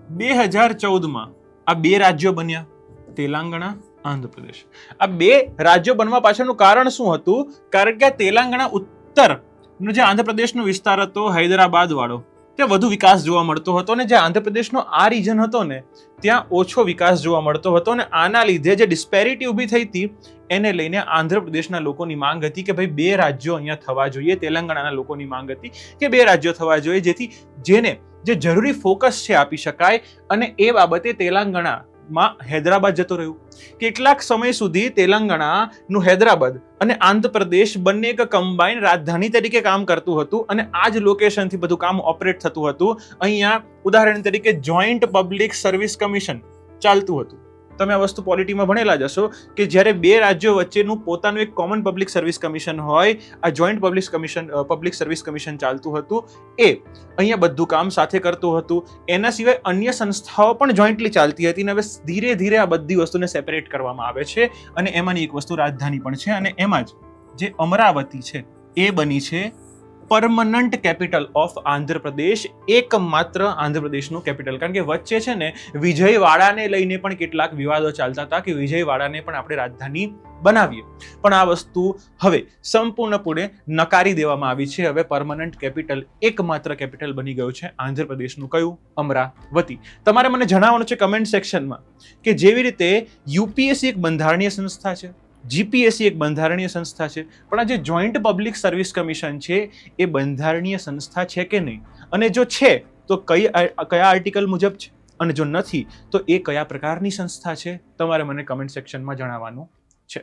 2014 માં આ બે રાજ્યો બન્યા, તેલંગાણા, આંધ્રપ્રદેશ. આ બે રાજ્યો બનવા પાછળનું કારણ શું હતું? કારણ કે તેલંગાણા ઉત્તરનો જે આંધ્રપ્રદેશનો વિસ્તાર હતો, હૈદરાબાદ વાળો, ત્યાં વધુ વિકાસ જોવા મળતો હતો, અને જે આંધ્રપ્રદેશનો આ રીજન હતો ને ત્યાં ઓછો વિકાસ જોવા મળતો હતો, અને આના લીધે જે ડિસ્પેરિટી ઊભી થઈ હતી એને લઈને આંધ્રપ્રદેશના લોકોની માંગ હતી કે ભાઈ બે રાજ્યો અહીંયા થવા જોઈએ. તેલંગાણાના લોકોની માંગ હતી કે બે રાજ્યો થવા જોઈએ, જેથી જેને જે જરૂરી ફોકસ છે આપી શકાય. અને એ બાબતે તેલંગાણામાં હૈદરાબાદ જતો રહ્યું. કેટલાક સમય સુધી તેલંગાણાનું હૈદરાબાદ અને આંધ્રપ્રદેશ બંને એક કમ્બાઇન રાજધાની તરીકે કામ કરતું હતું, અને આ જ લોકેશનથી બધું કામ ઓપરેટ થતું હતું. અહીંયા ઉદાહરણ તરીકે જોઈન્ટ પબ્લિક સર્વિસ કમિશન ચાલતું હતું. તમે આ વસ્તુ પોલિટીમાં ભણેલા જ હશો કે જ્યારે બે રાજ્યો વચ્ચેનું પોતાનું એક કોમન પબ્લિક સર્વિસ કમિશન હોય, આ જોઈન્ટ પબ્લિક સર્વિસ કમિશન ચાલતું હતું. એ અહીંયા બધું કામ સાથે કરતું હતું. એના સિવાય અન્ય સંસ્થાઓ પણ જોઈન્ટલી ચાલતી હતી, અને હવે ધીરે ધીરે આ બધી વસ્તુને સેપરેટ કરવામાં આવે છે, અને એમાંની એક વસ્તુ રાજધાની પણ છે. અને એમાં જ જે અમરાવતી છે એ બની છે પરમનન્ટ કેપિટલ ઓફ આંધ્રપ્રદેશ, એકમાત્ર આંધ્રપ્રદેશનું કેપિટલ. કારણ કે વચ્ચે છે ને વિજયવાડાને લઈને પણ કેટલાક વિવાદો ચાલતા હતા કે વિજયવાડાને પણ આપણે રાજધાની બનાવીએ, પણ આ વસ્તુ હવે સંપૂર્ણપણે નકારી દેવામાં આવી છે. હવે પરમનન્ટ કેપિટલ, એકમાત્ર કેપિટલ બની ગયું છે આંધ્રપ્રદેશનું. કયું? અમરાવતી. તમારે મને જણાવવાનું છે કમેન્ટ સેક્શનમાં કે જેવી રીતે યુપીએસસી એક બંધારણીય સંસ્થા છે, જીપીએસસી એક બંધારણીય સંસ્થા છે, પણ આ જે જોઈન્ટ પબ્લિક સર્વિસ કમિશન છે એ બંધારણીય સંસ્થા છે કે નહીં? અને જો છે તો કયા આર્ટિકલ મુજબ છે, અને જો નથી તો એ કયા પ્રકારની સંસ્થા છે? તમારે મને કમેન્ટ સેક્શનમાં જણાવવાનું છે.